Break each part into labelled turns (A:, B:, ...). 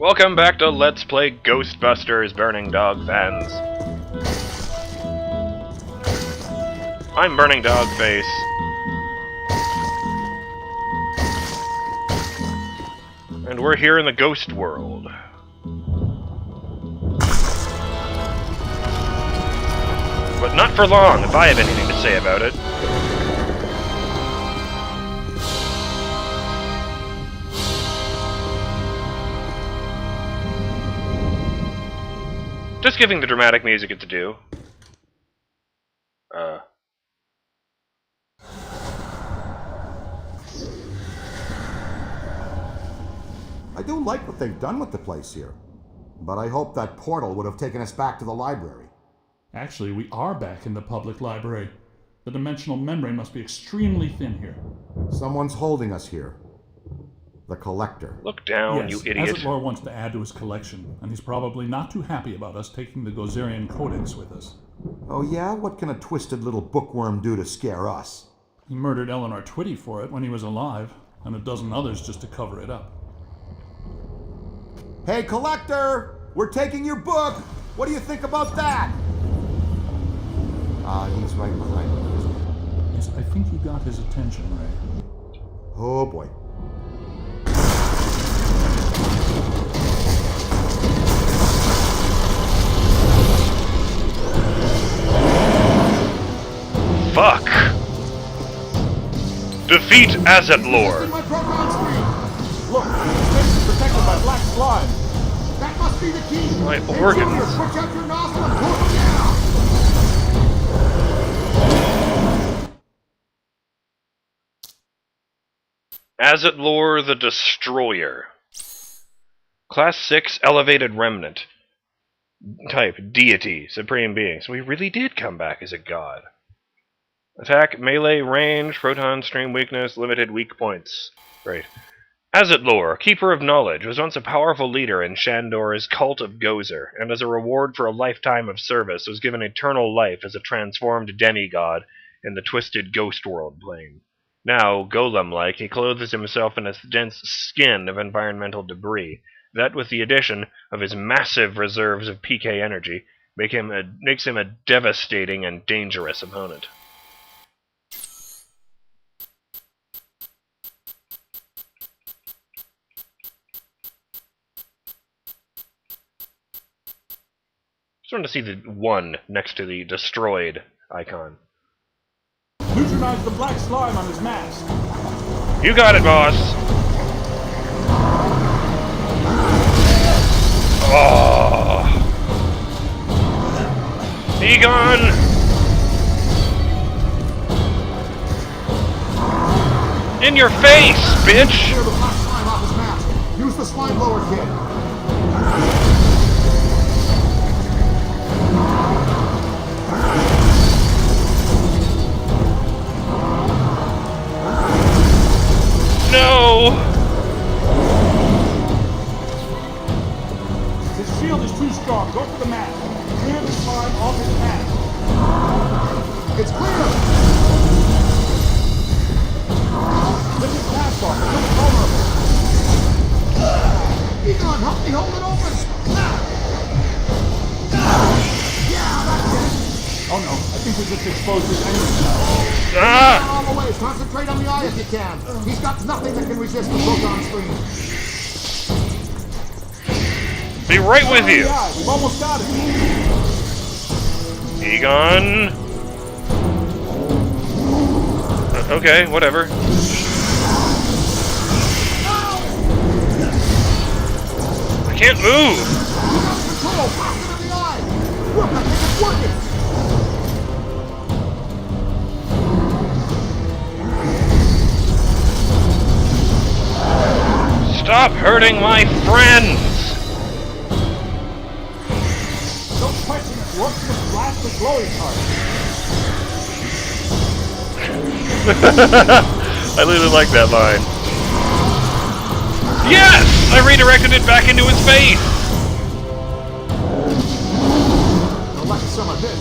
A: Welcome back to Let's Play Ghostbusters, Burning Dog fans. I'm BurningDogFace. And we're here in the Ghostworld. But not for long, if I have anything to say about it. Just giving the dramatic music its due.
B: I do like what they've done with the place here, but I hope that portal would have taken us back to the library.
C: Actually, we are back in the public library. The dimensional membrane must be extremely thin here.
B: Someone's holding us here. The Collector.
A: Look down,
C: Yes,
A: you idiot.
C: Azetlor wants to add to his collection, and he's probably not too happy about us taking the Gozerian codex with us.
B: Oh yeah? What can a twisted little bookworm do to scare us?
C: He murdered Eleanor Twitty for it when he was alive, and a dozen others just to cover it up.
B: Hey, Collector! We're taking your book! What do you think about that? He's right behind me, isn't he?
C: Yes, I think you got his attention, Ray.
B: Oh boy.
A: Fuck! Defeat Azetlor!
B: My proton screen!
C: Look, the space is protected by black slime.
B: That must be the key!
A: My
B: Hey,
A: organs.
B: Junior, switch out your nostril and pull them down!
A: Azetlor the Destroyer. Class 6 Elevated Remnant. Type, Deity, Supreme Being. So he really did come back as a god. Attack, melee, range, proton stream weakness, limited weak points. Great. Azetlor, Keeper of Knowledge, was once a powerful leader in Shandor's cult of Gozer, and as a reward for a lifetime of service was given eternal life as a transformed demigod in the twisted Ghostworld plane. Now, golem-like, he clothes himself in a dense skin of environmental debris, that with the addition of his massive reserves of PK energy, makes him a devastating and dangerous opponent. Just wanted to see the 1 next to the destroyed icon.
C: Neutralize the black slime on his mask.
A: You got it, boss! Oh! Egon! In your face, bitch!
B: Clear the black slime off his mask! Use the slime blower kit!
A: No!
C: His shield is too strong. Go for the mask. Clear the slime off his mask.
B: It's clear!
C: Lift his mask off. It looks vulnerable.
B: Egon, help me hold it open! Yeah, that's it!
C: Oh no, I think we just exposed his enemy.
A: Ah!
B: All the way, concentrate on the eye if you can. He's got nothing that can resist the proton stream.
A: Be right with you!
C: Yeah, we've almost got it.
A: Egon! Okay, whatever. I can't move!
B: Control, faster than the eye! Look, I think it's working!
A: Stop hurting my friends!
C: Don't question it. Works to blast the glowing part.
A: I really like that line. Yes! I redirected it back into his face!
B: I'll like some of this.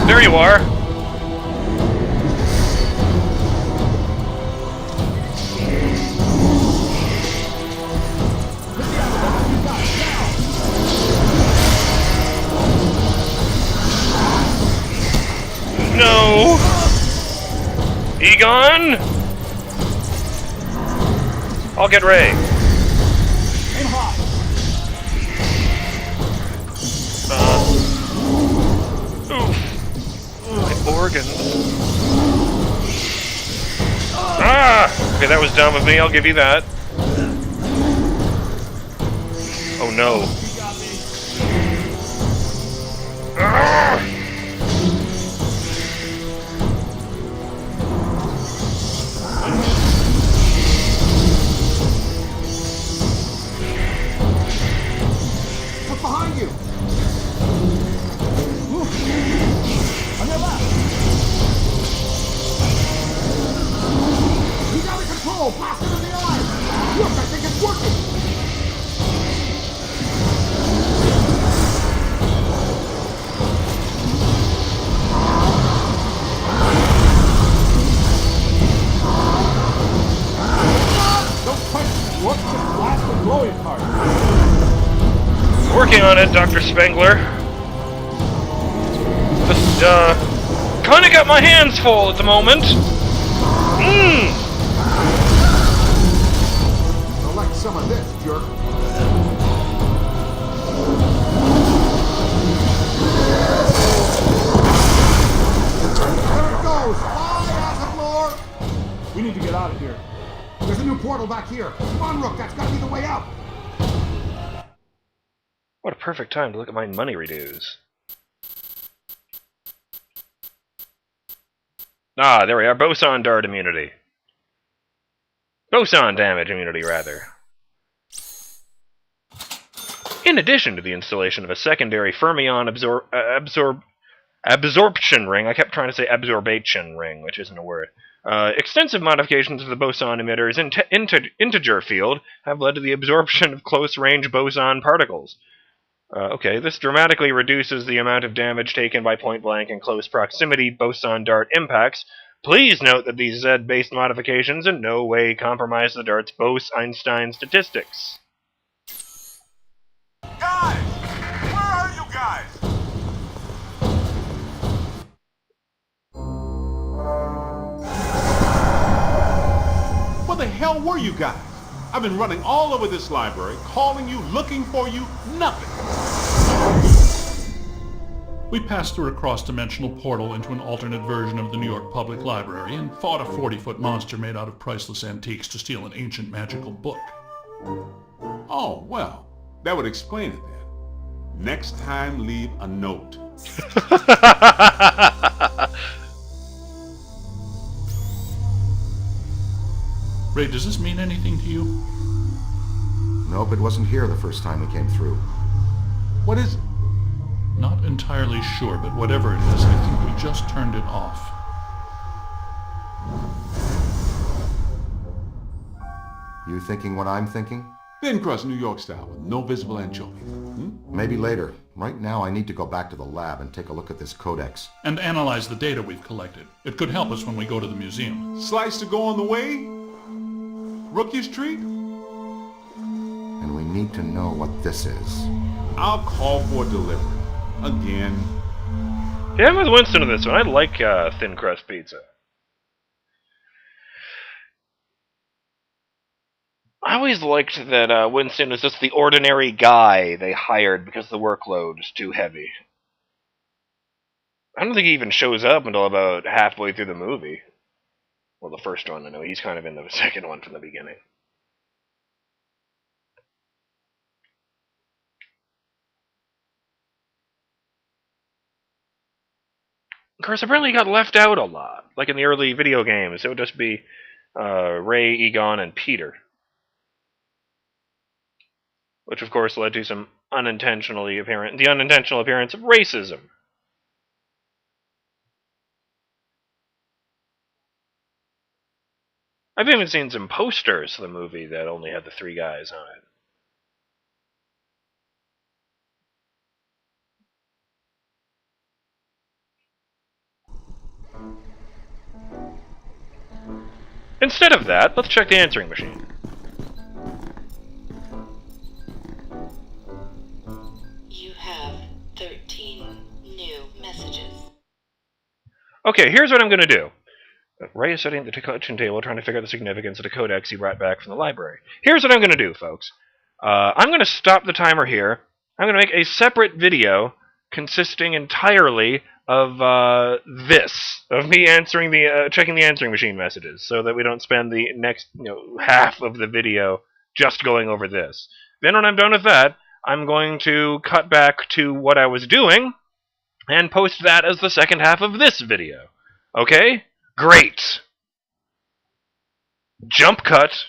A: There you are. Egon! I'll get Ray.
C: Aim high.
A: Oof. My organs. Ah! Okay, that was dumb of me, I'll give you that. Oh no.
C: You got me.
A: Ah!
B: Look behind you!
C: On your left.
B: He's out of control! Blast him in the eye! Look, I think it's working!
C: Don't touch me. Look, just blast the glowing part.
A: Working on it, Dr. Spengler. Just, kinda got my hands full at the moment.
B: Collect some of this, jerk. There it goes! Fly, acid lore!
C: We need to get out of here.
B: There's a new portal back here. Come on, Rook, that's gotta be the way out.
A: What a perfect time to look at my money redos. Ah, there we are. Boson dart immunity. Boson damage immunity, rather. In addition to the installation of a secondary fermion absorption ring, I kept trying to say absorption ring, which isn't a word. Extensive modifications of the boson emitter's integer field have led to the absorption of close-range boson particles. Okay, this dramatically reduces the amount of damage taken by point-blank and close proximity boson dart impacts. Please note that these Z-based modifications in no way compromise the dart's Bose-Einstein statistics.
D: Guys! Where are you guys? Where the hell were you guys? I've been running all over this library, calling you, looking for you, nothing.
C: We passed through a cross-dimensional portal into an alternate version of the New York Public Library and fought a 40-foot monster made out of priceless antiques to steal an ancient magical book.
D: Oh, well, that would explain it then. Next time, leave a note.
C: Ray, does this mean anything to you?
B: Nope, it wasn't here the first time we came through.
D: What is it?
C: Not entirely sure, but whatever it is, I think we just turned it off.
B: You thinking what I'm thinking?
D: Thin crust New York style with no visible anchovies.
B: Maybe later. Right now I need to go back to the lab and take a look at this codex.
C: And analyze the data we've collected. It could help us when we go to the museum.
D: Slice to go on the way? Rookie's treat?
B: And we need to know what this is.
D: I'll call for delivery. Again.
A: Yeah, I'm with Winston on this one. I like thin crust pizza. I always liked that Winston was just the ordinary guy they hired because the workload is too heavy. I don't think he even shows up until about halfway through the movie. Well, the first one, I know. He's kind of in the second one from the beginning. Of course, apparently he got left out a lot. Like in the early video games, it would just be Ray, Egon, and Peter. Which, of course, led to some the unintentional appearance of racism. I've even seen some posters of the movie that only had the three guys on it. Instead of that, let's check the answering machine.
E: You have 13 new messages.
A: Okay, here's what I'm going to do. Ray is sitting at the kitchen table trying to figure out the significance of the codex he brought back from the library. Here's what I'm going to do, folks. I'm going to stop the timer here. I'm going to make a separate video consisting entirely of of me answering checking the answering machine messages, so that we don't spend the next half of the video just going over this. Then when I'm done with that, I'm going to cut back to what I was doing and post that as the second half of this video. Okay? Great! Jump cut.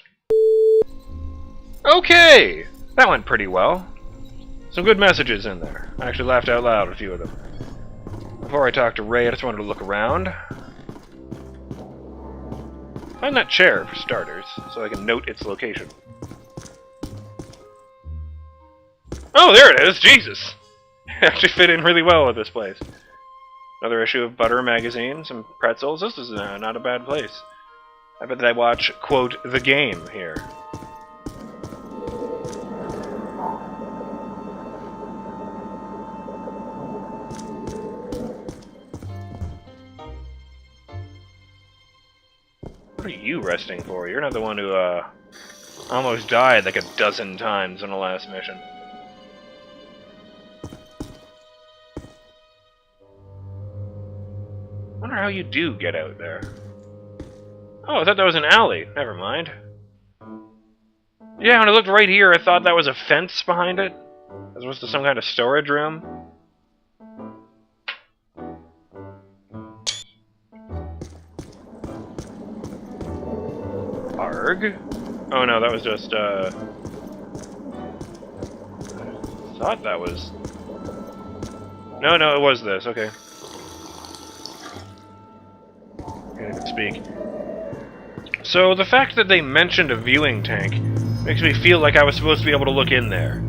A: Okay! That went pretty well. Some good messages in there. I actually laughed out loud at a few of them. Before I talk to Ray, I just wanted to look around. Find that chair, for starters, so I can note its location. Oh, there it is! Jesus! It actually fit in really well with this place. Another issue of Butter magazine, some pretzels. This is not a bad place. I bet that I watch, quote, the game here. What are you resting for? You're not the one who, almost died like a dozen times on the last mission. I wonder how you do get out there. Oh, I thought that was an alley. Never mind. Yeah, when I looked right here, I thought that was a fence behind it. As opposed to some kind of storage room. Arg? Oh no, that was just, I thought that was... No, it was this, okay. I can speak. So, the fact that they mentioned a viewing tank makes me feel like I was supposed to be able to look in there.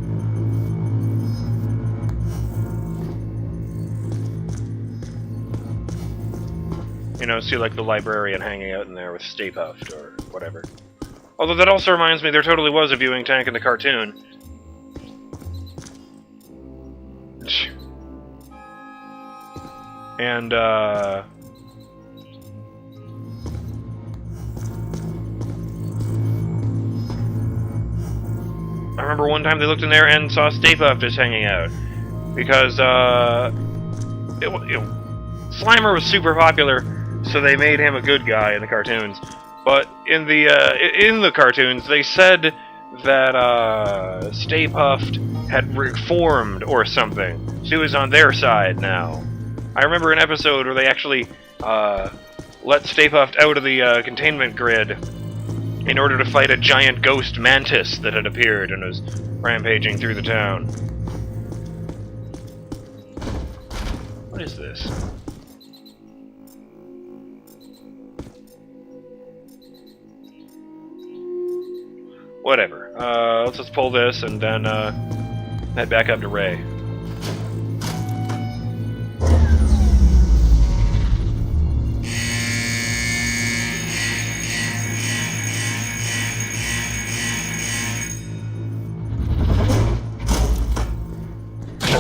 A: You know, see like the librarian hanging out in there with Stay Puft or whatever. Although that also reminds me there totally was a viewing tank in the cartoon. And, I remember one time they looked in there and saw Stay Puft just hanging out. Because, Slimer was super popular, so they made him a good guy in the cartoons. But in the cartoons, they said that, Stay Puft had reformed or something. So he was on their side now. I remember an episode where they actually, let Stay Puft out of the, containment grid in order to fight a giant ghost mantis that had appeared and was rampaging through the town. What is this? Whatever. Let's just pull this and then head back up to Ray.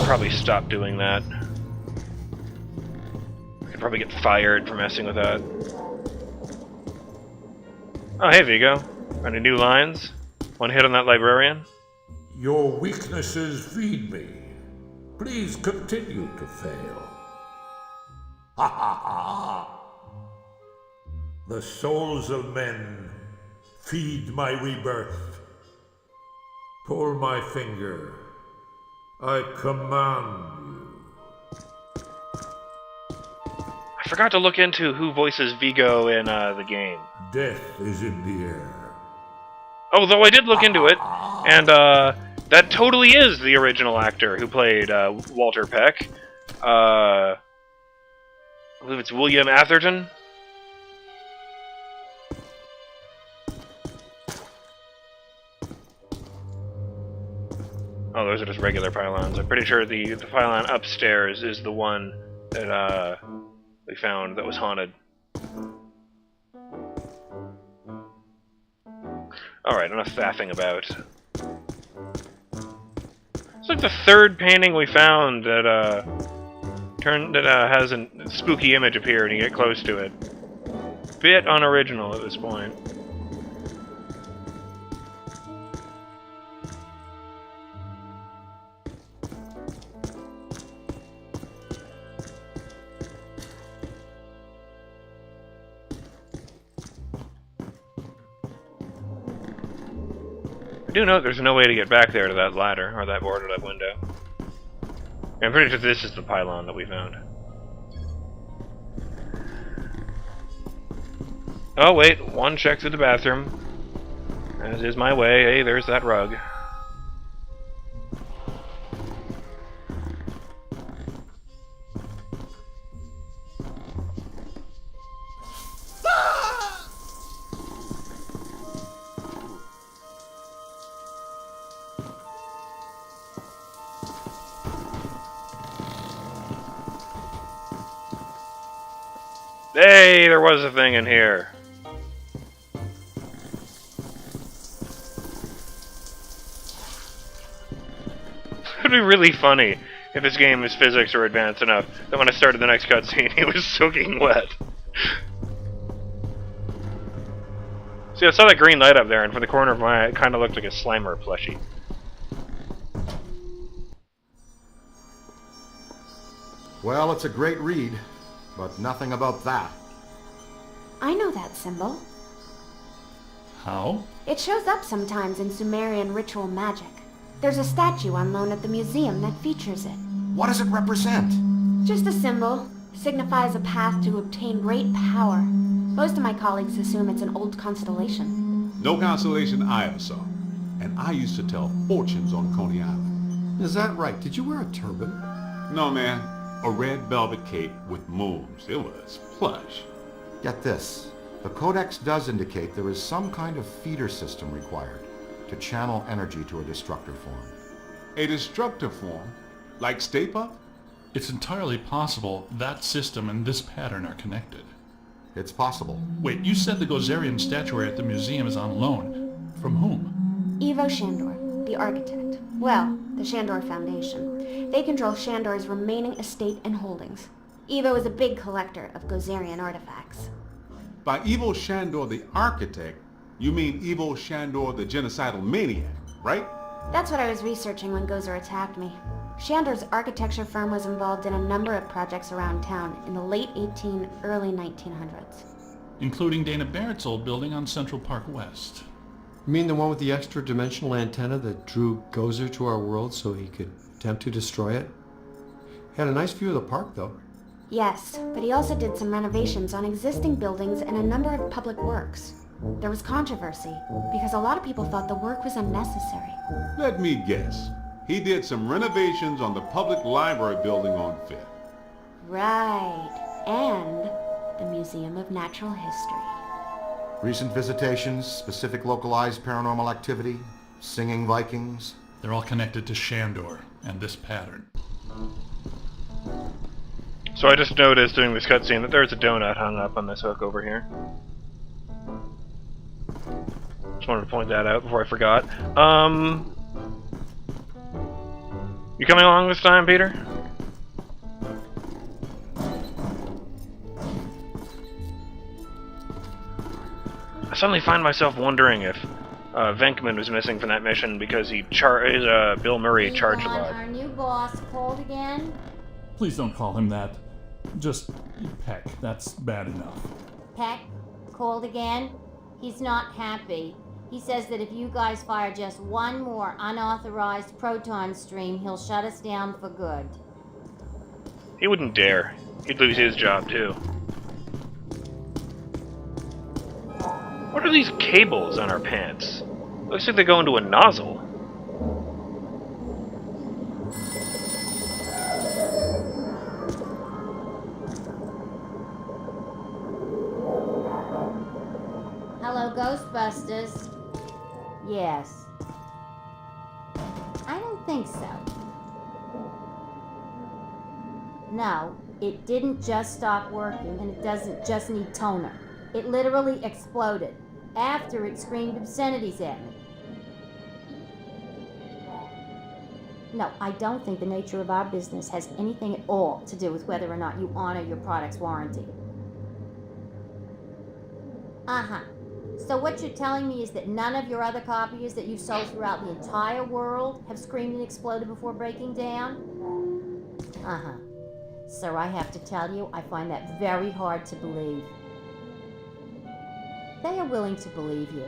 A: Probably stop doing that. I could probably get fired for messing with that. Oh, hey Vigo. Any new lines? One hit on that librarian?
F: Your weaknesses feed me. Please continue to fail. Ha ha ha! The souls of men feed my rebirth. Pull my finger. I command you.
A: I forgot to look into who voices Vigo in the game.
F: Death is in the air.
A: Although I did look into it, and that totally is the original actor who played Walter Peck. I believe it's William Atherton. Oh, those are just regular pylons. I'm pretty sure the pylon upstairs is the one that we found that was haunted. Alright, enough faffing about. It's like the third painting we found that has a spooky image appear when you get close to it. bit unoriginal at this point. I do know there's no way to get back there to that ladder, or that board, or that window. I'm pretty sure this is the pylon that we found. Oh wait, one check through the bathroom. As is my way. Hey, there's that rug. Hey, there was a thing in here. It would be really funny if this game's physics were advanced enough that when I started the next cutscene, it was soaking wet. See, I saw that green light up there, and from the corner of my eye, it kind of looked like a Slimer plushie.
B: Well, it's a great read, but nothing about that.
G: I know that symbol.
C: How?
G: It shows up sometimes in Sumerian ritual magic. There's a statue on loan at the museum that features it.
B: What does it represent?
G: Just a symbol. Signifies a path to obtain great power. Most of my colleagues assume it's an old constellation.
D: No constellation I ever saw. And I used to tell fortunes on Coney Island.
H: Is that right? Did you wear a turban?
D: No, man. A red velvet cape with moons. It was plush.
B: Get this. The codex does indicate there is some kind of feeder system required to channel energy to a destructor form.
D: A destructor form? Like Stay Puft?
C: It's entirely possible that system and this pattern are connected.
B: It's possible.
C: Wait, you said the Gozerian statuary at the museum is on loan. From whom?
G: Ivo Shandor, the architect. Well, the Shandor Foundation. They control Shandor's remaining estate and holdings. Ivo is a big collector of Gozerian artifacts.
D: By Ivo Shandor the architect, you mean Ivo Shandor the genocidal maniac, right?
G: That's what I was researching when Gozer attacked me. Shandor's architecture firm was involved in a number of projects around town in the late early 1900s.
C: Including Dana Barrett's old building on Central Park West.
H: You mean the one with the extra-dimensional antenna that drew Gozer to our world so he could attempt to destroy it? Had a nice view of the park, though.
G: Yes, but he also did some renovations on existing buildings and a number of public works. There was controversy, because a lot of people thought the work was unnecessary.
D: Let me guess. He did some renovations on the public library building on Fifth.
G: Right, and the Museum of Natural History.
B: Recent visitations, specific localized paranormal activity, singing Vikings.
C: They're all connected to Shandor and this pattern.
A: So I just noticed during this cutscene that there's a donut hung up on this hook over here. Just wanted to point that out before I forgot. You coming along this time, Peter? I suddenly find myself wondering if Venkman was missing from that mission because Bill Murray charged a
I: Egon,
A: lot.
I: our new boss called again?
C: Please don't call him that. Just Peck. That's bad enough.
I: Peck called again? He's not happy. He says that if you guys fire just one more unauthorized proton stream, he'll shut us down for good.
A: He wouldn't dare. He'd lose his job too. What are these cables on our pants? Looks like they go into a nozzle.
I: Hello, Ghostbusters. Yes. I don't think so. No, it didn't just stop working, and it doesn't just need toner. It literally exploded after it screamed obscenities at me. No, I don't think the nature of our business has anything at all to do with whether or not you honor your product's warranty. Uh-huh. So what you're telling me is that none of your other copiers that you've sold throughout the entire world have screamed and exploded before breaking down? Uh-huh. Sir, I have to tell you, I find that very hard to believe. They are willing to believe you,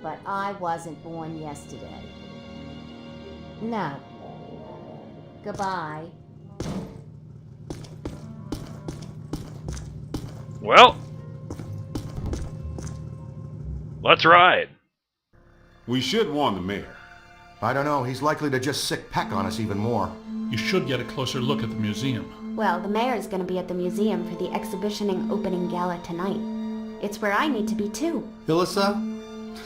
I: but I wasn't born yesterday. No. Goodbye.
A: Well, let's ride.
D: We should warn the mayor.
B: I don't know, he's likely to just sick peck on us even more.
C: You should get a closer look at the museum.
G: Well, the mayor's gonna be at the museum for the exhibitioning opening gala tonight. It's where I need to be too.
H: Ilissa,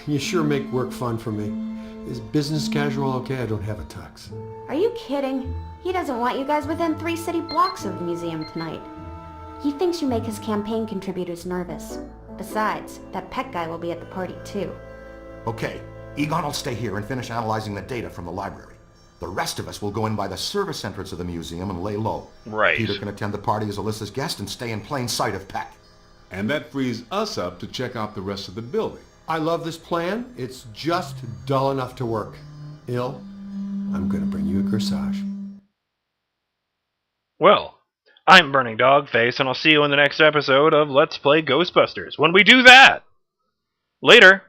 H: you sure make work fun for me. Is business casual okay? I don't have a tux.
G: Are you kidding? He doesn't want you guys within 3 city blocks of the museum tonight. He thinks you make his campaign contributors nervous. Besides, that Peck guy will be at the party too.
B: Okay, Egon will stay here and finish analyzing the data from the library. The rest of us will go in by the service entrance of the museum and lay low.
A: Right.
B: Peter can attend the party as Alyssa's guest and stay in plain sight of Peck.
D: And that frees us up to check out the rest of the building.
H: I love this plan. It's just dull enough to work. Il, I'm gonna bring you a corsage.
A: Well, I'm BurningDogFace, and I'll see you in the next episode of Let's Play Ghostbusters, when we do that! Later!